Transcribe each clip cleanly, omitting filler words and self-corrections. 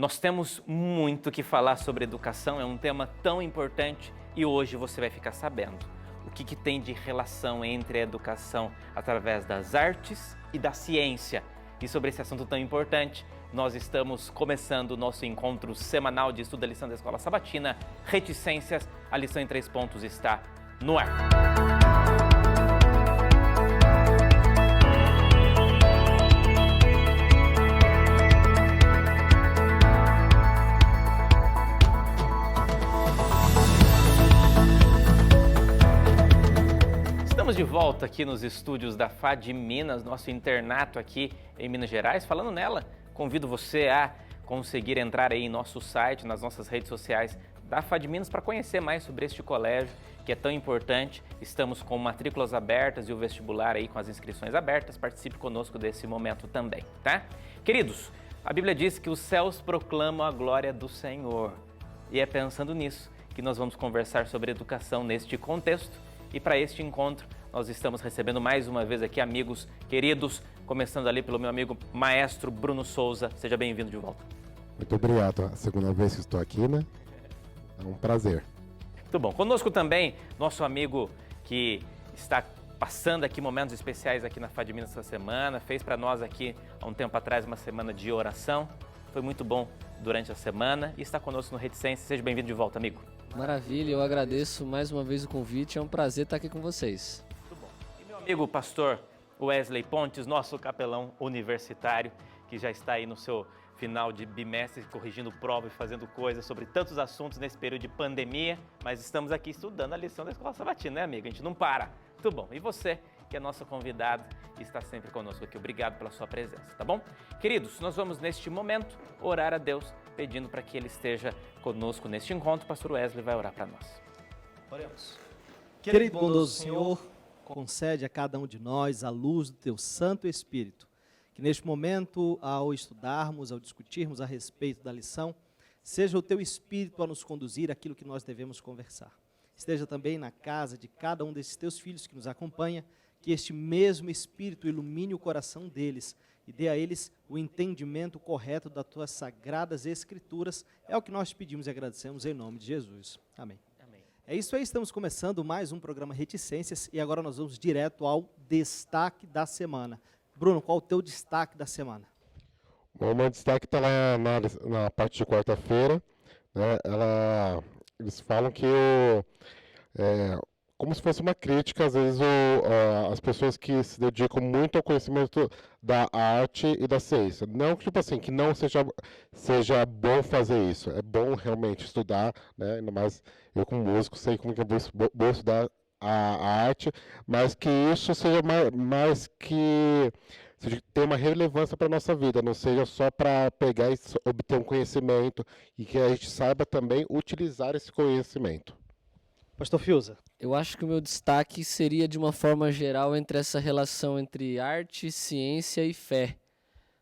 Nós temos muito que falar sobre educação, é um tema tão importante e hoje você vai ficar sabendo o que tem de relação entre a educação através das artes e da ciência. E sobre esse assunto tão importante, nós estamos começando o nosso encontro semanal de estudo da lição da Escola Sabatina, Reticências. A lição em 3 pontos está no ar. Estamos de volta aqui nos estúdios da FAD Minas, nosso internato aqui em Minas Gerais. Falando nela, convido você a conseguir entrar aí em nosso site, nas nossas redes sociais da FAD Minas para conhecer mais sobre este colégio que é tão importante. Estamos com matrículas abertas e o vestibular aí com as inscrições abertas. Participe conosco desse momento também, tá? Queridos, a Bíblia diz que os céus proclamam a glória do Senhor. E é pensando nisso que nós vamos conversar sobre educação neste contexto. E para este encontro, nós estamos recebendo mais uma vez aqui amigos queridos, começando ali pelo meu amigo maestro Bruno Souza. Seja bem-vindo de volta. Muito obrigado. A segunda vez que estou aqui, né? É um prazer. Muito bom. Conosco também, nosso amigo que está passando aqui momentos especiais aqui na FAD Minas essa semana, fez para nós aqui há um tempo atrás uma semana de oração. Foi muito bom durante a semana e está conosco no Reticências. Seja bem-vindo de volta, amigo. Maravilha, eu agradeço mais uma vez o convite, é um prazer estar aqui com vocês. Muito bom. E meu amigo pastor Wesley Pontes, nosso capelão universitário, que já está aí no seu final de bimestre, corrigindo prova e fazendo coisas sobre tantos assuntos nesse período de pandemia, mas estamos aqui estudando a lição da Escola Sabatina, né, amigo? A gente não para. Muito bom. E você, que é nosso convidado e está sempre conosco aqui. Obrigado pela sua presença, tá bom? Queridos, nós vamos neste momento orar a Deus, pedindo para que Ele esteja conosco neste encontro. O pastor Wesley vai orar para nós. Oremos. Querido e bondoso Senhor, concede a cada um de nós a luz do Teu Santo Espírito, que neste momento, ao estudarmos, ao discutirmos a respeito da lição, seja o Teu Espírito a nos conduzir àquilo que nós devemos conversar. Esteja também na casa de cada um desses Teus filhos que nos acompanha, que este mesmo Espírito ilumine o coração deles e dê a eles o entendimento correto das Tuas sagradas Escrituras. É o que nós te pedimos e agradecemos em nome de Jesus. Amém. Amém. É isso aí, estamos começando mais um programa Reticências e agora nós vamos direto ao destaque da semana. Bruno, qual o teu destaque da semana? O meu destaque está lá na parte de quarta-feira, né? Eles falam que como se fosse uma crítica, às vezes, as pessoas que se dedicam muito ao conhecimento da arte e da ciência. Não, tipo assim, que não seja bom fazer isso. É bom realmente estudar, né? Ainda mais eu como músico sei como que é bom estudar a arte, mas que isso seja mais que tenha uma relevância para a nossa vida, não seja só para pegar e obter um conhecimento e que a gente saiba também utilizar esse conhecimento. Pastor Fiuza. Eu acho que o meu destaque seria de uma forma geral entre essa relação entre arte, ciência e fé.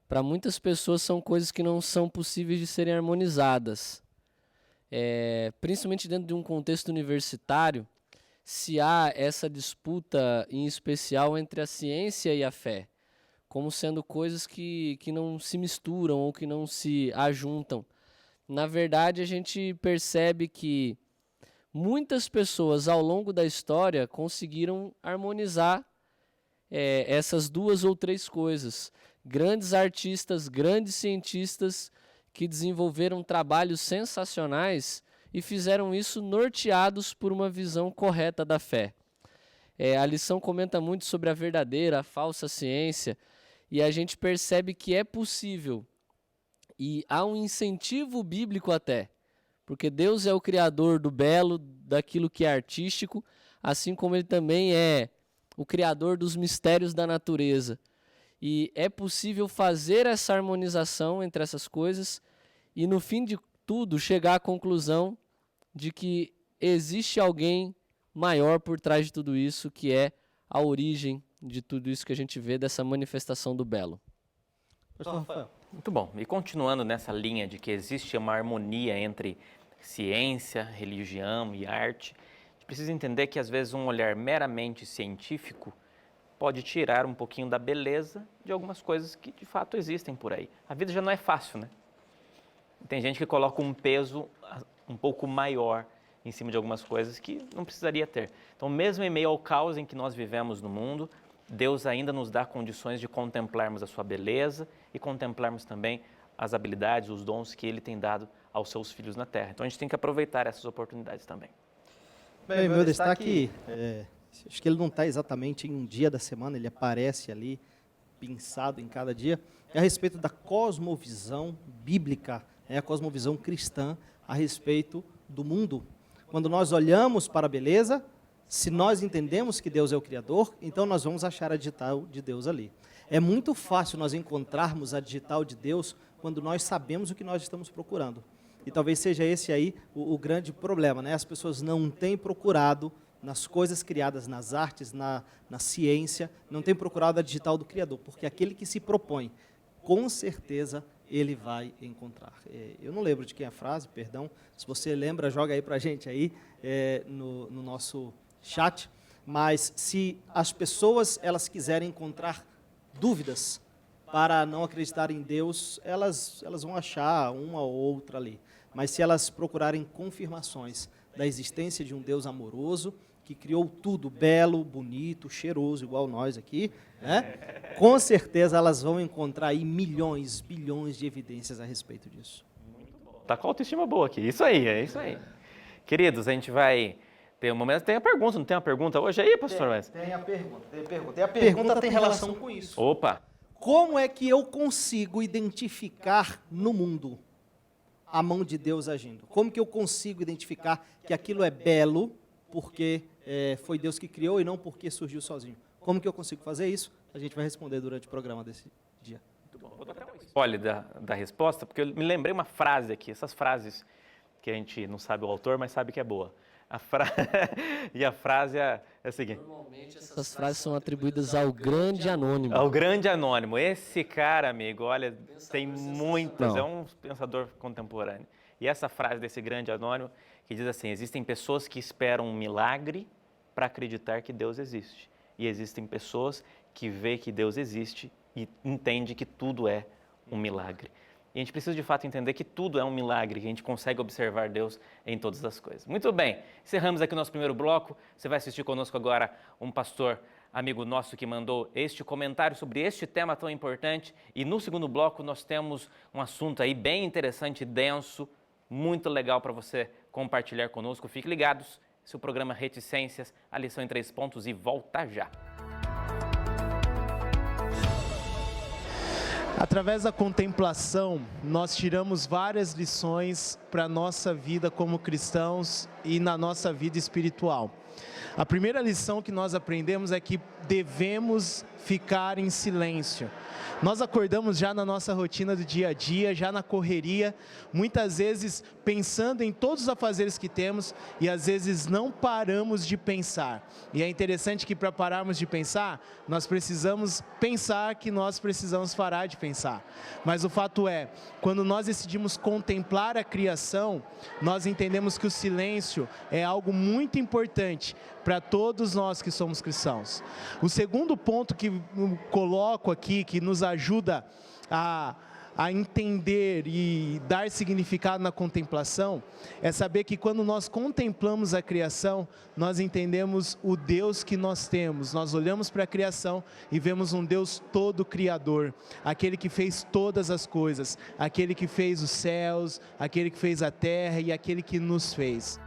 Para muitas pessoas são coisas que não são possíveis de serem harmonizadas. Principalmente dentro de um contexto universitário, se há essa disputa em especial entre a ciência e a fé, como sendo coisas que não se misturam ou que não se ajuntam. Na verdade, a gente percebe que muitas pessoas ao longo da história conseguiram harmonizar essas duas ou três coisas. Grandes artistas, grandes cientistas que desenvolveram trabalhos sensacionais e fizeram isso norteados por uma visão correta da fé. A lição comenta muito sobre a verdadeira, a falsa ciência, e a gente percebe que é possível, e há um incentivo bíblico até, porque Deus é o criador do belo, daquilo que é artístico, assim como Ele também é o criador dos mistérios da natureza. E é possível fazer essa harmonização entre essas coisas e, no fim de tudo, chegar à conclusão de que existe alguém maior por trás de tudo isso, que é a origem de tudo isso que a gente vê dessa manifestação do belo. Pastor Rafael. Muito bom. E continuando nessa linha de que existe uma harmonia entre ciência, religião e arte, a gente precisa entender que às vezes um olhar meramente científico pode tirar um pouquinho da beleza de algumas coisas que de fato existem por aí. A vida já não é fácil, né? Tem gente que coloca um peso um pouco maior em cima de algumas coisas que não precisaria ter. Então, mesmo em meio ao caos em que nós vivemos no mundo, Deus ainda nos dá condições de contemplarmos a sua beleza e contemplarmos também as habilidades, os dons que Ele tem dado aos seus filhos na terra. Então, a gente tem que aproveitar essas oportunidades também. Bem, meu destaque, acho que ele não está exatamente em um dia da semana, ele aparece ali, pensado em cada dia, é a respeito da cosmovisão bíblica, a cosmovisão cristã a respeito do mundo. Quando nós olhamos para a beleza, se nós entendemos que Deus é o Criador, então nós vamos achar a digital de Deus ali. É muito fácil nós encontrarmos a digital de Deus quando nós sabemos o que nós estamos procurando. E talvez seja esse aí o grande problema, né? As pessoas não têm procurado nas coisas criadas, nas artes, na ciência, não têm procurado a digital do Criador, porque aquele que se propõe, com certeza, ele vai encontrar. Eu não lembro de quem é a frase, perdão, se você lembra, joga aí para a gente aí no nosso chat, mas se as pessoas elas quiserem encontrar dúvidas para não acreditar em Deus, elas vão achar uma ou outra ali. Mas se elas procurarem confirmações da existência de um Deus amoroso, que criou tudo belo, bonito, cheiroso, igual nós aqui, né? Com certeza elas vão encontrar aí milhões, bilhões de evidências a respeito disso. Tá com a autoestima boa aqui, isso aí, é isso aí. Queridos, a gente vai ter um momento, tem a pergunta, não tem uma pergunta hoje aí, pastor? Tem a pergunta. E a pergunta tem relação com isso. Opa! Como é que eu consigo identificar no mundo a mão de Deus agindo? Como que eu consigo identificar que aquilo é belo porque foi Deus que criou e não porque surgiu sozinho? Como que eu consigo fazer isso? A gente vai responder durante o programa desse dia. Muito bom. Vou dar um spoiler da resposta, porque eu me lembrei uma frase aqui, essas frases que a gente não sabe o autor, mas sabe que é boa. E a frase é a seguinte. Normalmente essas frases são atribuídas ao grande anônimo. Ao grande anônimo. Esse cara, amigo, olha, tem muitas, é um pensador contemporâneo. E essa frase desse grande anônimo que diz assim: existem pessoas que esperam um milagre para acreditar que Deus existe. E existem pessoas que veem que Deus existe e entendem que tudo é um milagre. E a gente precisa de fato entender que tudo é um milagre, que a gente consegue observar Deus em todas as coisas. Muito bem, encerramos aqui o nosso primeiro bloco. Você vai assistir conosco agora um pastor amigo nosso que mandou este comentário sobre este tema tão importante. E no segundo bloco nós temos um assunto aí bem interessante, denso, muito legal para você compartilhar conosco. Fiquem ligados, esse é o programa Reticências, a lição em 3 pontos e volta já. Através da contemplação, nós tiramos várias lições para a nossa vida como cristãos e na nossa vida espiritual. A primeira lição que nós aprendemos é que devemos ficar em silêncio. Nós acordamos já na nossa rotina do dia a dia, já na correria, muitas vezes pensando em todos os afazeres que temos e às vezes não paramos de pensar. E é interessante que para pararmos de pensar, nós precisamos pensar que nós precisamos parar de pensar. Mas o fato é, quando nós decidimos contemplar a criação, nós entendemos que o silêncio é algo muito importante para todos nós que somos cristãos. O segundo ponto que eu coloco aqui, que nos ajuda a entender e dar significado na contemplação, é saber que quando nós contemplamos a criação, nós entendemos o Deus que nós temos. Nós olhamos para a criação e vemos um Deus todo criador, aquele que fez todas as coisas, aquele que fez os céus, aquele que fez a terra e aquele que nos fez.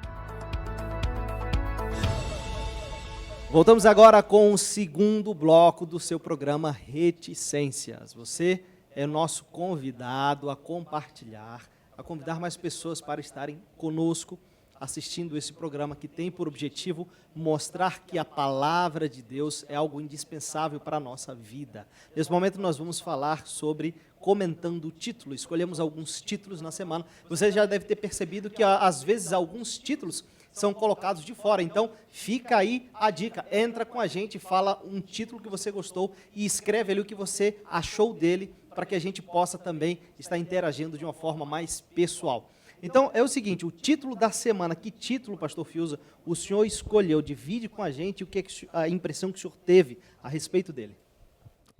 Voltamos agora com o segundo bloco do seu programa Reticências. Você é nosso convidado a compartilhar, a convidar mais pessoas para estarem conosco, assistindo esse programa que tem por objetivo mostrar que a palavra de Deus é algo indispensável para a nossa vida. Nesse momento nós vamos falar sobre comentando o título. Escolhemos alguns títulos na semana. Você já deve ter percebido que às vezes alguns títulos são colocados de fora, então fica aí a dica, entra com a gente, fala um título que você gostou e escreve ali o que você achou dele, para que a gente possa também estar interagindo de uma forma mais pessoal. Então é o seguinte, o título da semana, que título, pastor Fiuza, o senhor escolheu? Divide com a gente o que a impressão que o senhor teve a respeito dele.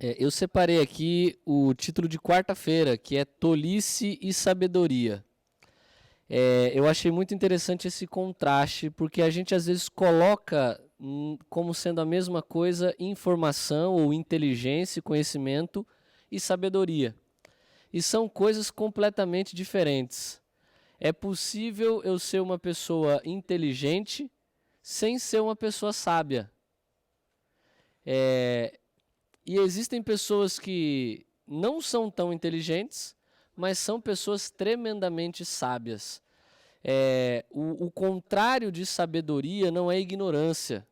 Eu separei aqui o título de quarta-feira, que é Tolice e Sabedoria. Eu achei muito interessante esse contraste, porque a gente às vezes coloca como sendo a mesma coisa informação ou inteligência, conhecimento e sabedoria. E são coisas completamente diferentes. É possível eu ser uma pessoa inteligente sem ser uma pessoa sábia. E existem pessoas que não são tão inteligentes, mas são pessoas tremendamente sábias. O contrário de sabedoria não é ignorância.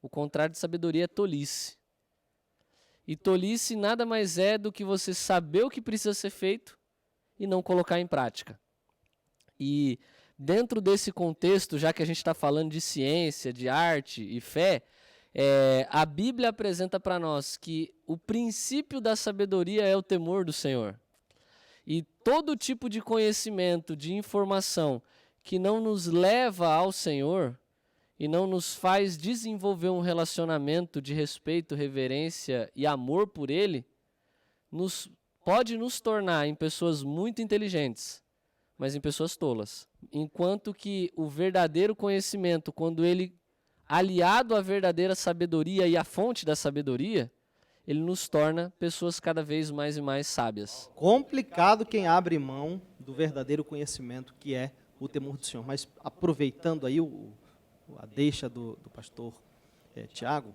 O contrário de sabedoria é tolice. E tolice nada mais é do que você saber o que precisa ser feito e não colocar em prática. E dentro desse contexto, já que a gente está falando de ciência, de arte e fé, a Bíblia apresenta para nós que o princípio da sabedoria é o temor do Senhor. E todo tipo de conhecimento, de informação que não nos leva ao Senhor e não nos faz desenvolver um relacionamento de respeito, reverência e amor por Ele, pode nos tornar em pessoas muito inteligentes, mas em pessoas tolas. Enquanto que o verdadeiro conhecimento, quando ele aliado à verdadeira sabedoria e à fonte da sabedoria, ele nos torna pessoas cada vez mais e mais sábias. Complicado quem abre mão do verdadeiro conhecimento, que é o temor do Senhor. Mas aproveitando aí a deixa do pastor Tiago,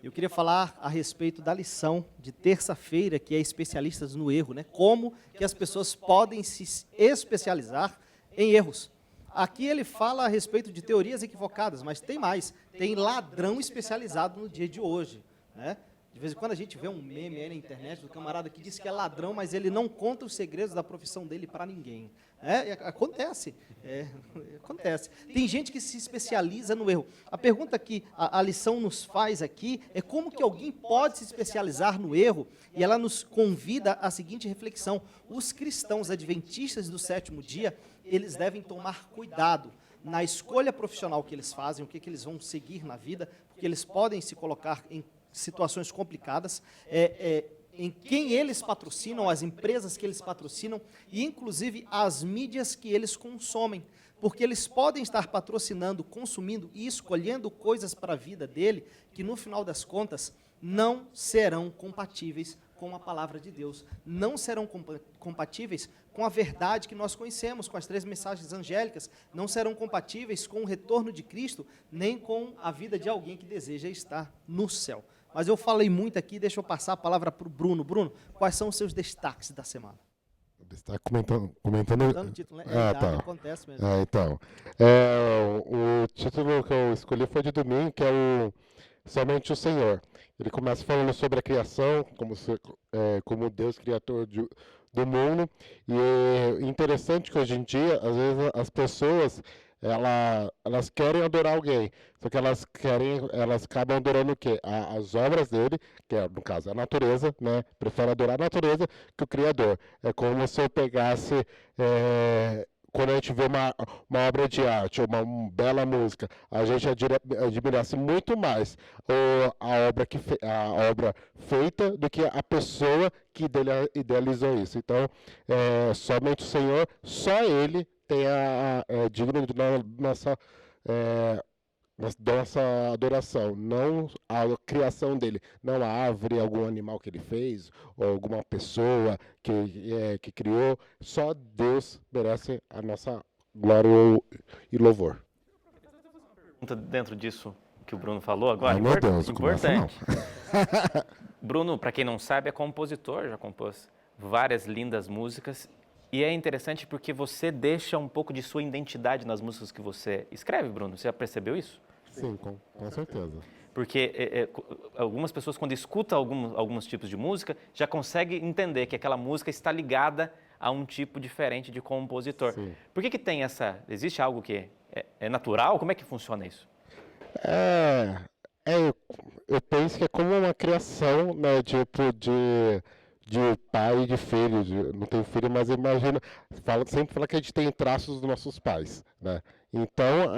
eu queria falar a respeito da lição de terça-feira, que é especialistas no erro, né? Como que as pessoas podem se especializar em erros. Aqui ele fala a respeito de teorias equivocadas, mas tem mais. Tem ladrão especializado no dia de hoje, né? De vez em quando a gente vê um meme aí na internet do camarada que diz que é ladrão, mas ele não conta os segredos da profissão dele para ninguém. Acontece. Acontece. Tem gente que se especializa no erro. A pergunta que a lição nos faz aqui é como que alguém pode se especializar no erro, e ela nos convida à seguinte reflexão. Os cristãos adventistas do sétimo dia, eles devem tomar cuidado na escolha profissional que eles fazem, o que eles vão seguir na vida, porque eles podem se colocar em situações complicadas, em quem eles patrocinam, as empresas que eles patrocinam e, inclusive, as mídias que eles consomem, porque eles podem estar patrocinando, consumindo e escolhendo coisas para a vida dele que, no final das contas, não serão compatíveis com a palavra de Deus, não serão compatíveis com a verdade que nós conhecemos, com as 3 mensagens angélicas, não serão compatíveis com o retorno de Cristo, nem com a vida de alguém que deseja estar no céu. Mas eu falei muito aqui, deixa eu passar a palavra para o Bruno. Bruno, quais são os seus destaques da semana? Está comentando O título, né? Tá. Acontece mesmo. Então, o título que eu escolhi foi de domingo, que é o Somente o Senhor. Ele começa falando sobre a criação, como Deus criador do mundo. E é interessante que hoje em dia, às vezes, as pessoas elas querem adorar alguém, só que elas acabam adorando o quê? As obras dele, que é, no caso, a natureza, né? Prefere adorar a natureza que o Criador. É como se eu pegasse, quando a gente vê uma obra de arte, ou uma bela música, a gente admirasse muito mais a obra feita do que a pessoa que idealizou isso. Então, somente o Senhor, só Ele é digno de nossa adoração, não a criação dele, não a árvore, algum animal que ele fez, ou alguma pessoa que criou. Só Deus merece a nossa glória e louvor. Dentro disso que o Bruno falou agora, meu Deus, importante. Bruno, para quem não sabe, é compositor, já compôs várias lindas músicas. E é interessante porque você deixa um pouco de sua identidade nas músicas que você escreve, Bruno. Você já percebeu isso? Sim, com certeza. Porque algumas pessoas, quando escutam alguns tipos de música, já conseguem entender que aquela música está ligada a um tipo diferente de compositor. Sim. Por que tem essa... Existe algo que é natural? Como é que funciona isso? Eu penso que é como uma criação, né, tipo de pai e de filho. Não tenho filho, mas imagina, sempre fala que a gente tem traços dos nossos pais, né? Então,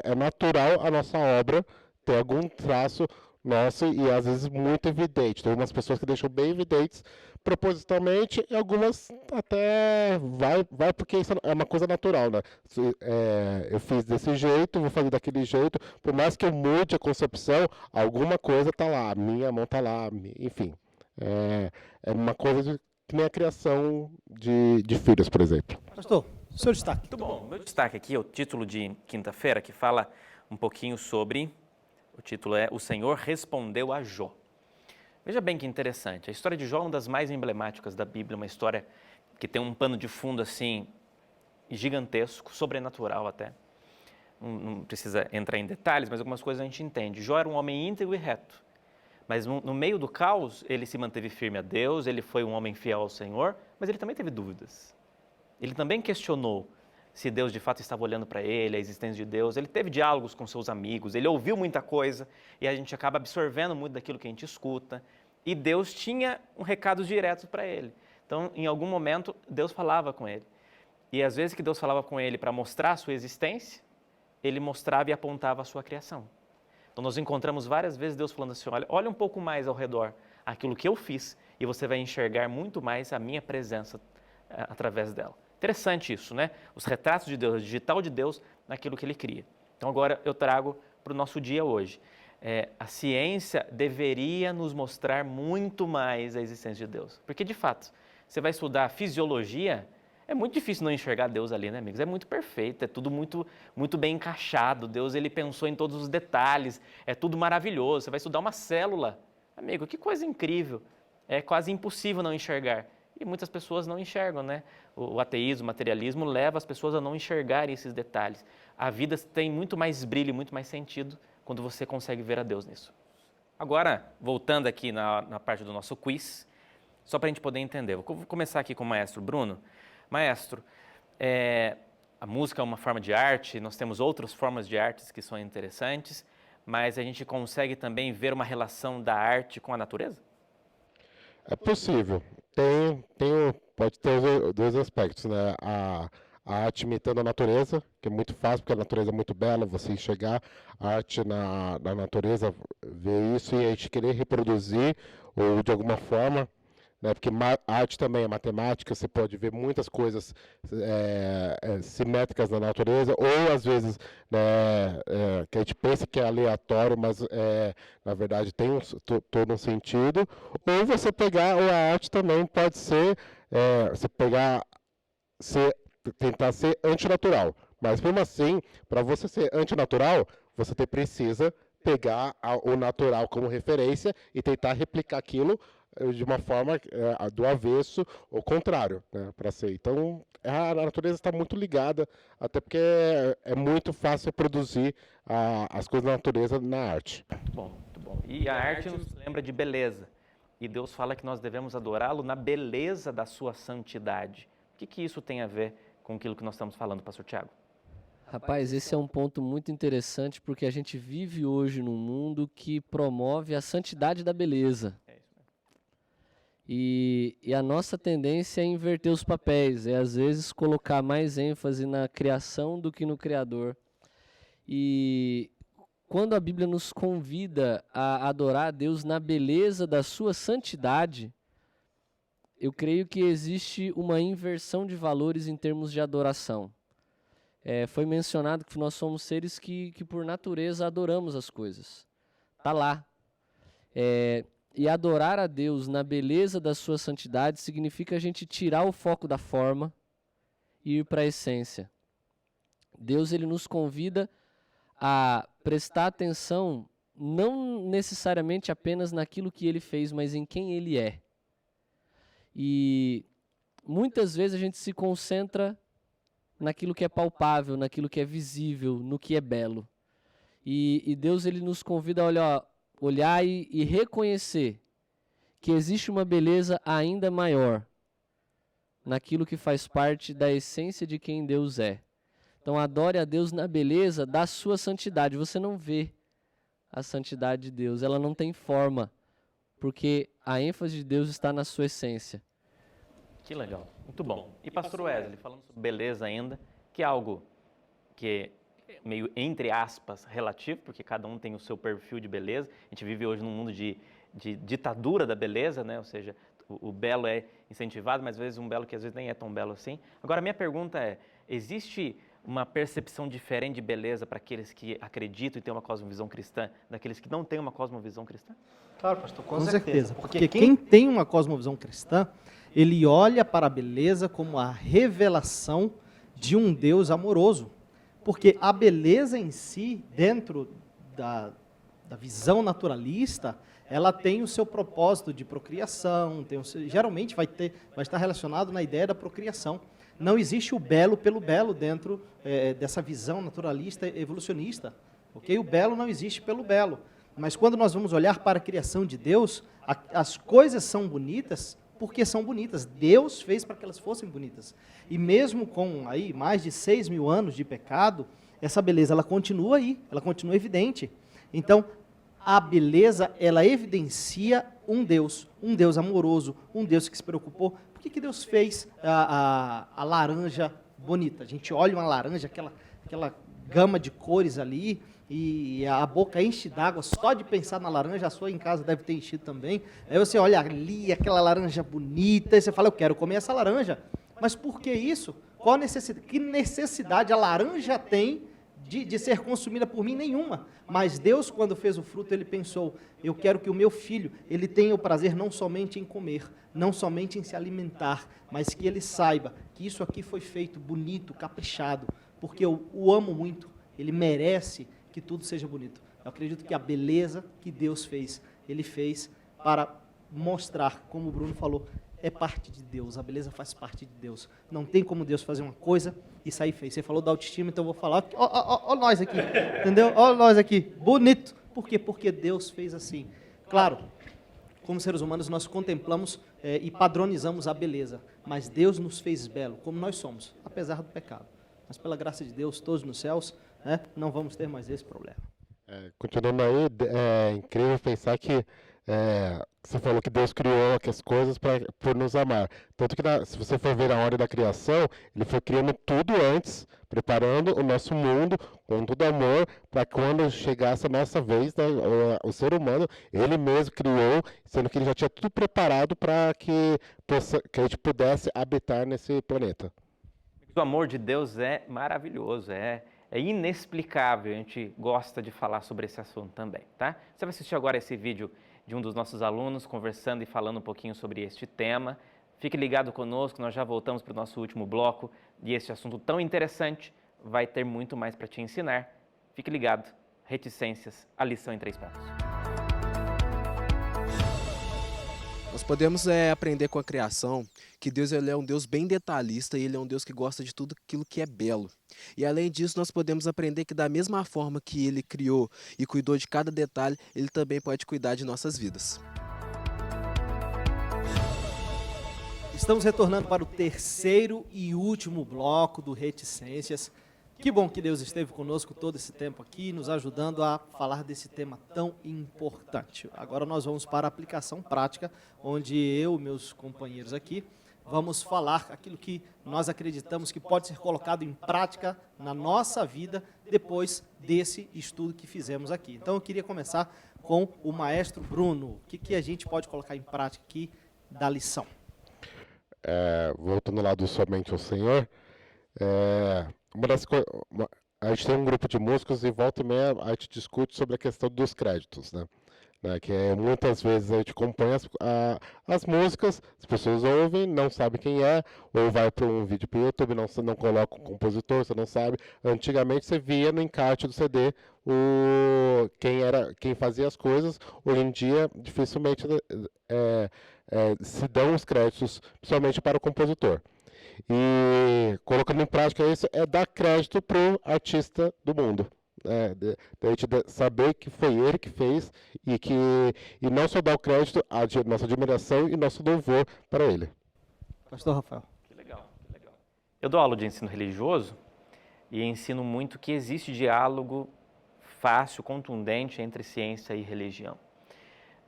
é natural a nossa obra ter algum traço nosso e às vezes muito evidente. Tem algumas pessoas que deixam bem evidentes propositalmente, e algumas até vai porque isso é uma coisa natural, né? Eu fiz desse jeito, vou fazer daquele jeito, por mais que eu mude a concepção, alguma coisa tá lá, a minha mão tá lá, enfim. É uma coisa que nem a criação de filhos, por exemplo. Pastor, seu destaque. Muito bom. Meu destaque aqui é o título de quinta-feira, que fala um pouquinho sobre, o título é O Senhor Respondeu a Jó. Veja bem que interessante, a história de Jó é uma das mais emblemáticas da Bíblia, uma história que tem um pano de fundo assim, gigantesco, sobrenatural até. Não precisa entrar em detalhes, mas algumas coisas a gente entende. Jó era um homem íntegro e reto, mas no meio do caos ele se manteve firme a Deus, ele foi um homem fiel ao Senhor, mas ele também teve dúvidas. Ele também questionou se Deus de fato estava olhando para ele, a existência de Deus. Ele teve diálogos com seus amigos, ele ouviu muita coisa e a gente acaba absorvendo muito daquilo que a gente escuta. E Deus tinha recados diretos para ele. Então, em algum momento, Deus falava com ele. E às vezes que Deus falava com ele para mostrar a sua existência, ele mostrava e apontava a sua criação. Então, nós encontramos várias vezes Deus falando assim, olha um pouco mais ao redor aquilo que eu fiz e você vai enxergar muito mais a minha presença através dela. Interessante isso, né? Os retratos de Deus, o digital de Deus naquilo que Ele cria. Então agora eu trago para o nosso dia hoje. A ciência deveria nos mostrar muito mais a existência de Deus. Porque de fato, você vai estudar fisiologia, é muito difícil não enxergar Deus ali, né, amigos? É muito perfeito, é tudo muito, muito bem encaixado. Deus, Ele pensou em todos os detalhes, é tudo maravilhoso. Você vai estudar uma célula. Amigo, que coisa incrível. É quase impossível não enxergar. E muitas pessoas não enxergam, né? O ateísmo, o materialismo leva as pessoas a não enxergarem esses detalhes. A vida tem muito mais brilho, muito mais sentido quando você consegue ver a Deus nisso. Agora, voltando aqui na parte do nosso quiz, só para a gente poder entender. Vou começar aqui com o maestro Bruno. Maestro, a música é uma forma de arte, nós temos outras formas de artes que são interessantes, mas a gente consegue também ver uma relação da arte com a natureza? É possível. Pode ter os dois aspectos, né? A arte imitando a natureza, que é muito fácil, porque a natureza é muito bela, você enxergar a arte na natureza, ver isso e a gente querer reproduzir, ou de alguma forma, né? Porque arte também é matemática, você pode ver muitas coisas simétricas na natureza, ou às vezes que a gente pensa que é aleatório, mas na verdade tem todo um sentido. Ou você pegar, ou a arte também pode ser, você pegar, tentar ser antinatural. Mas mesmo assim, para você ser antinatural, você precisa pegar o natural como referência e tentar replicar aquilo de uma forma do avesso ou contrário, né, para ser. Então, a natureza está muito ligada, até porque é muito fácil reproduzir as coisas da natureza na arte. Muito bom, muito bom. E a arte nos lembra de beleza. E Deus fala que nós devemos adorá-lo na beleza da sua santidade. O que isso tem a ver com aquilo que nós estamos falando, pastor Tiago? Rapaz, esse é um ponto muito interessante porque a gente vive hoje num mundo que promove a santidade da beleza. É isso mesmo. E a nossa tendência é inverter os papéis, é às vezes colocar mais ênfase na criação do que no Criador. E quando a Bíblia nos convida a adorar a Deus na beleza da sua santidade, eu creio que existe uma inversão de valores em termos de adoração. Foi mencionado que nós somos seres que por natureza adoramos as coisas. Está lá. E adorar a Deus na beleza da sua santidade significa a gente tirar o foco da forma e ir para a essência. Deus, ele nos convida a prestar atenção não necessariamente apenas naquilo que ele fez, mas em quem ele é. E muitas vezes a gente se concentra naquilo que é palpável, naquilo que é visível, no que é belo. E Deus, ele nos convida a olhar e reconhecer que existe uma beleza ainda maior naquilo que faz parte da essência de quem Deus é. Então adore a Deus na beleza da sua santidade. Você não vê a santidade de Deus, ela não tem forma, porque a ênfase de Deus está na sua essência. Que legal, muito bom. E pastor Wesley, falando sobre beleza ainda, que é algo que é meio, entre aspas, relativo, porque cada um tem o seu perfil de beleza. A gente vive hoje num mundo de ditadura da beleza, né? Ou seja, o belo é incentivado, mas às vezes um belo que às vezes nem é tão belo assim. Agora, a minha pergunta é, existe uma percepção diferente de beleza para aqueles que acreditam e têm uma cosmovisão cristã, daqueles que não têm uma cosmovisão cristã? Claro, pastor, com certeza. Porque quem tem uma cosmovisão cristã, ele olha para a beleza como a revelação de um Deus amoroso. Porque a beleza em si, dentro da visão naturalista, ela tem o seu propósito de procriação, geralmente vai estar relacionado na ideia da procriação. Não existe o belo pelo belo dentro dessa visão naturalista evolucionista. Okay? O belo não existe pelo belo. Mas quando nós vamos olhar para a criação de Deus, as coisas são bonitas porque são bonitas. Deus fez para que elas fossem bonitas. E mesmo com aí mais de 6.000 anos de pecado, essa beleza ela continua aí, ela continua evidente. Então, a beleza, ela evidencia um Deus amoroso, um Deus que se preocupou. Por que Deus fez a laranja bonita? A gente olha uma laranja, aquela gama de cores ali, e a boca enche d'água só de pensar na laranja, a sua em casa deve ter enchido também. Aí você olha ali, aquela laranja bonita, e você fala, eu quero comer essa laranja. Mas por que isso? Qual necessidade? Que necessidade a laranja tem de ser consumida por mim? Nenhuma. Mas Deus, quando fez o fruto, ele pensou, eu quero que o meu filho, ele tenha o prazer não somente em comer, não somente em se alimentar, mas que ele saiba que isso aqui foi feito bonito, caprichado, porque eu o amo muito, ele merece que tudo seja bonito. Eu acredito que a beleza que Deus fez, ele fez para mostrar, como o Bruno falou, é parte de Deus, a beleza faz parte de Deus. Não tem como Deus fazer uma coisa e sair feio. Você falou da autoestima, então eu vou falar, ó nós aqui, entendeu? Ó nós aqui, bonito. Por quê? Porque Deus fez assim. Claro, como seres humanos nós contemplamos e padronizamos a beleza, mas Deus nos fez belo, como nós somos, apesar do pecado. Mas pela graça de Deus, todos nos céus, não vamos ter mais esse problema. Continuando aí, é incrível pensar que você falou que Deus criou as coisas por nos amar. Tanto que, se você for ver a ordem da criação, ele foi criando tudo antes, preparando o nosso mundo com todo amor, para quando chegasse a nossa vez, né, o ser humano, ele mesmo criou, sendo que ele já tinha tudo preparado para que a gente pudesse habitar nesse planeta. O amor de Deus é maravilhoso, é inexplicável. A gente gosta de falar sobre esse assunto também, tá? Você vai assistir agora esse vídeo de um dos nossos alunos conversando e falando um pouquinho sobre este tema. Fique ligado conosco, nós já voltamos para o nosso último bloco e este assunto tão interessante vai ter muito mais para te ensinar. Fique ligado. Reticências, a lição em 3 pontos. Nós podemos aprender com a criação que Deus ele é um Deus bem detalhista e ele é um Deus que gosta de tudo aquilo que é belo. E além disso, nós podemos aprender que da mesma forma que ele criou e cuidou de cada detalhe, ele também pode cuidar de nossas vidas. Estamos retornando para o terceiro e último bloco do Reticências. Que bom que Deus esteve conosco todo esse tempo aqui, nos ajudando a falar desse tema tão importante. Agora nós vamos para a aplicação prática, onde eu e meus companheiros aqui vamos falar aquilo que nós acreditamos que pode ser colocado em prática na nossa vida depois desse estudo que fizemos aqui. Então eu queria começar com o maestro Bruno. O que a gente pode colocar em prática aqui da lição? Voltando lá do Somente ao Senhor, a gente tem um grupo de músicos e volta e meia a gente discute sobre a questão dos créditos, né? Que muitas vezes a gente acompanha as músicas, as pessoas ouvem, não sabem quem é, ou vai para um vídeo para o YouTube, não coloca o compositor, você não sabe. Antigamente você via no encarte do CD quem fazia as coisas. Hoje em dia dificilmente se dão os créditos, principalmente para o compositor. E colocando em prática isso é dar crédito para o artista do mundo. Da gente saber que foi ele que fez e não só dar o crédito, a nossa admiração e nosso louvor para ele. Pastor Rafael. Que legal, que legal. Eu dou aula de ensino religioso e ensino muito que existe diálogo fácil, contundente entre ciência e religião.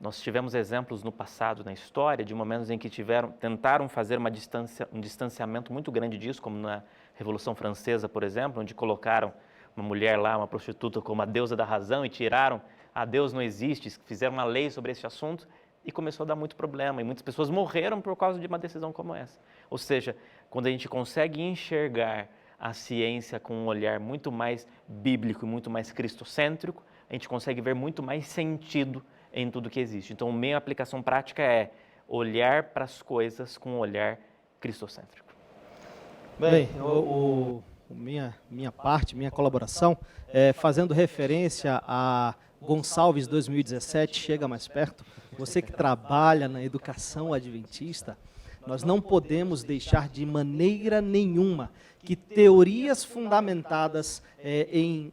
Nós tivemos exemplos no passado, na história, de momentos em que tentaram fazer um distanciamento muito grande disso, como na Revolução Francesa, por exemplo, onde colocaram uma mulher lá, uma prostituta, como a deusa da razão e tiraram a Deus não existe, fizeram uma lei sobre esse assunto e começou a dar muito problema, e muitas pessoas morreram por causa de uma decisão como essa. Ou seja, quando a gente consegue enxergar a ciência com um olhar muito mais bíblico e muito mais cristocêntrico, a gente consegue ver muito mais sentido em tudo que existe. Então, a minha aplicação prática é olhar para as coisas com um olhar cristocêntrico. Bem, minha colaboração, fazendo referência a Gonçalves 2017, chega mais perto, você que trabalha na educação adventista, nós não podemos deixar de maneira nenhuma que teorias fundamentadas em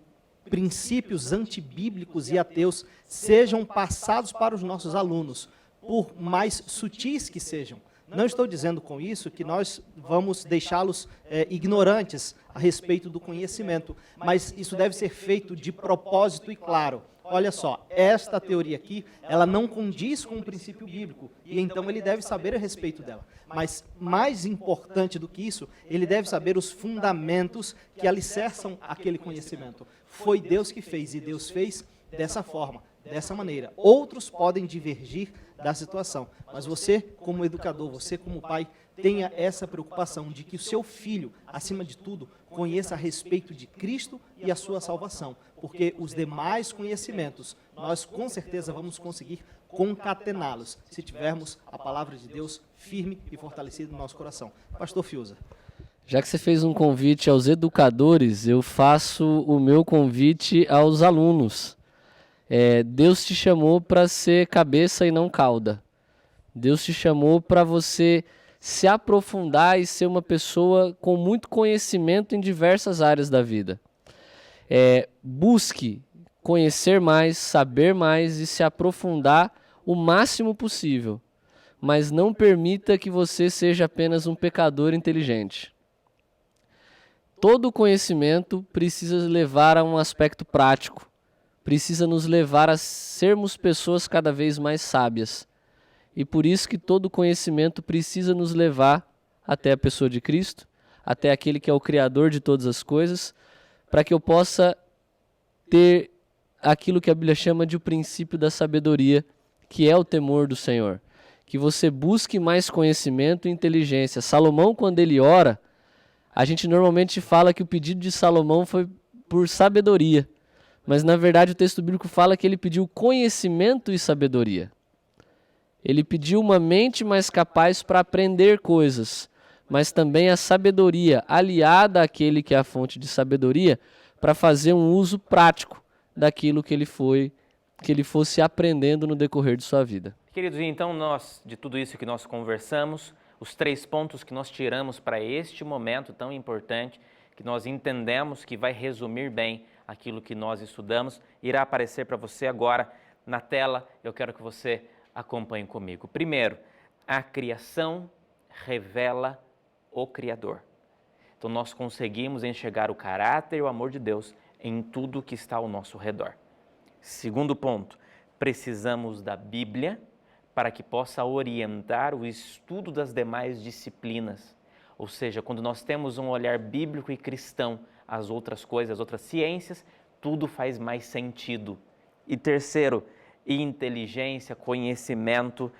princípios antibíblicos e ateus sejam passados para os nossos alunos, por mais sutis que sejam. Não estou dizendo com isso que nós vamos deixá-los ignorantes a respeito do conhecimento, mas isso deve ser feito de propósito e claro. Olha só, esta teoria aqui, ela não condiz com o princípio bíblico, e então ele deve saber a respeito dela. Mas mais importante do que isso, ele deve saber os fundamentos que alicerçam aquele conhecimento. Foi Deus que fez, e Deus fez dessa forma, dessa maneira. Outros podem divergir da situação, mas você, como educador, você como pai, tenha essa preocupação de que o seu filho, acima de tudo, conheça a respeito de Cristo e a sua salvação, porque os demais conhecimentos, nós com certeza vamos conseguir concatená-los, se tivermos a palavra de Deus firme e fortalecida no nosso coração. Pastor Fiuza. Já que você fez um convite aos educadores, eu faço o meu convite aos alunos. Deus te chamou para ser cabeça e não cauda. Deus te chamou para você se aprofundar e ser uma pessoa com muito conhecimento em diversas áreas da vida. Busque conhecer mais, saber mais e se aprofundar o máximo possível, mas não permita que você seja apenas um pecador inteligente. Todo conhecimento precisa levar a um aspecto prático, precisa nos levar a sermos pessoas cada vez mais sábias. E por isso que todo conhecimento precisa nos levar até a pessoa de Cristo, até aquele que é o Criador de todas as coisas, para que eu possa ter aquilo que a Bíblia chama de o princípio da sabedoria, que é o temor do Senhor. Que você busque mais conhecimento e inteligência. Salomão, quando ele ora, a gente normalmente fala que o pedido de Salomão foi por sabedoria, mas na verdade o texto bíblico fala que ele pediu conhecimento e sabedoria. Ele pediu uma mente mais capaz para aprender coisas, mas também a sabedoria, aliada àquele que é a fonte de sabedoria, para fazer um uso prático daquilo que ele fosse aprendendo no decorrer de sua vida. Queridos, então de tudo isso que nós conversamos, os 3 pontos que nós tiramos para este momento tão importante, que nós entendemos que vai resumir bem aquilo que nós estudamos, irá aparecer para você agora na tela. Eu quero que você acompanhe comigo. Primeiro, a criação revela o Criador. Então nós conseguimos enxergar o caráter e o amor de Deus em tudo que está ao nosso redor. Segundo ponto, precisamos da Bíblia para que possa orientar o estudo das demais disciplinas. Ou seja, quando nós temos um olhar bíblico e cristão às outras coisas, às outras ciências, tudo faz mais sentido. E terceiro, inteligência, conhecimento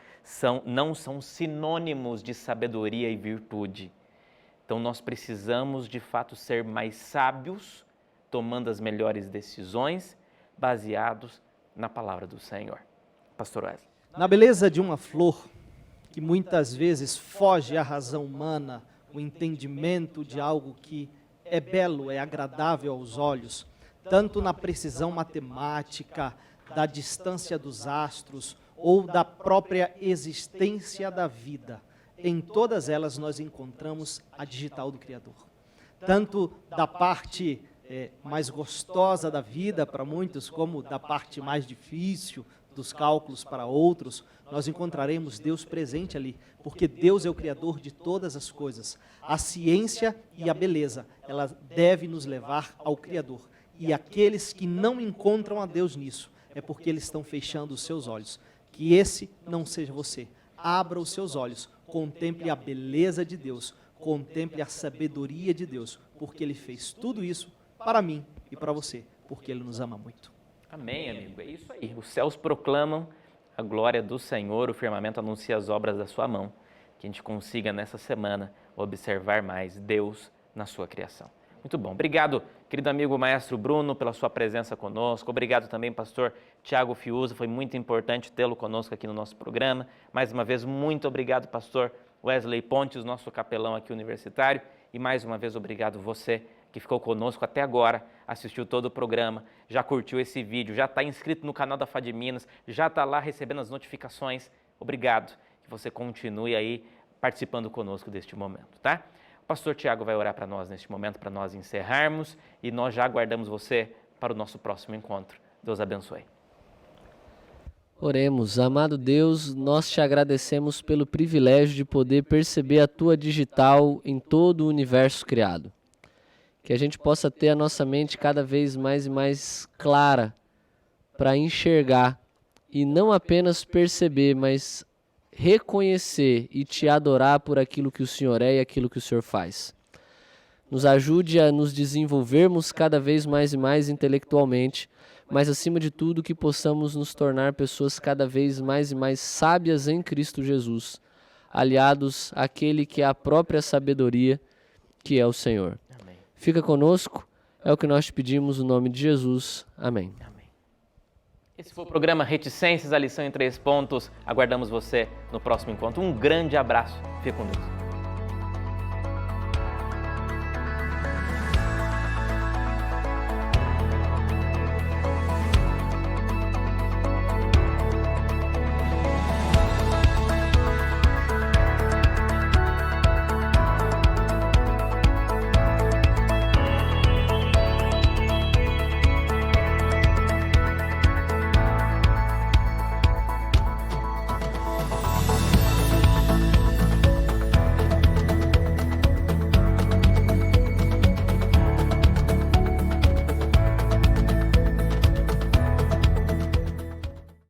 não são sinônimos de sabedoria e virtude. Então nós precisamos de fato ser mais sábios, tomando as melhores decisões, baseados na palavra do Senhor. Pastor Wesley. Na beleza de uma flor, que muitas vezes foge à razão humana, o entendimento de algo que é belo, é agradável aos olhos, tanto na precisão matemática, da distância dos astros ou da própria existência da vida. Em todas elas nós encontramos a digital do Criador. Tanto da parte mais gostosa da vida para muitos, como da parte mais difícil dos cálculos para outros, nós encontraremos Deus presente ali, porque Deus é o Criador de todas as coisas. A ciência e a beleza, ela deve nos levar ao Criador. E aqueles que não encontram a Deus nisso, é porque eles estão fechando os seus olhos. Que esse não seja você. Abra os seus olhos, contemple a beleza de Deus, contemple a sabedoria de Deus, porque Ele fez tudo isso para mim e para você, porque Ele nos ama muito. Amém, amigo. É isso aí. Os céus proclamam a glória do Senhor, o firmamento anuncia as obras da sua mão. Que a gente consiga nessa semana observar mais Deus na sua criação. Muito bom. Obrigado, querido amigo Maestro Bruno, pela sua presença conosco. Obrigado também, pastor Tiago Fiuza. Foi muito importante tê-lo conosco aqui no nosso programa. Mais uma vez, muito obrigado, pastor Wesley Pontes, nosso capelão aqui universitário. E mais uma vez, obrigado você que ficou conosco até agora, assistiu todo o programa, já curtiu esse vídeo, já está inscrito no canal da FAD Minas, já está lá recebendo as notificações. Obrigado. Que você continue aí participando conosco deste momento, tá? O pastor Tiago vai orar para nós neste momento, para nós encerrarmos, e nós já aguardamos você para o nosso próximo encontro. Deus abençoe. Oremos. Amado Deus, nós te agradecemos pelo privilégio de poder perceber a Tua digital em todo o universo criado. Que a gente possa ter a nossa mente cada vez mais e mais clara para enxergar e não apenas perceber, mas reconhecer e te adorar por aquilo que o Senhor é e aquilo que o Senhor faz. Nos ajude a nos desenvolvermos cada vez mais e mais intelectualmente, mas acima de tudo que possamos nos tornar pessoas cada vez mais e mais sábias em Cristo Jesus, aliados àquele que é a própria sabedoria, que é o Senhor. Amém. Fica conosco, é o que nós te pedimos no nome de Jesus. Amém. Esse foi o programa Reticências, a lição em 3 pontos. Aguardamos você no próximo encontro. Um grande abraço. Fique com Deus.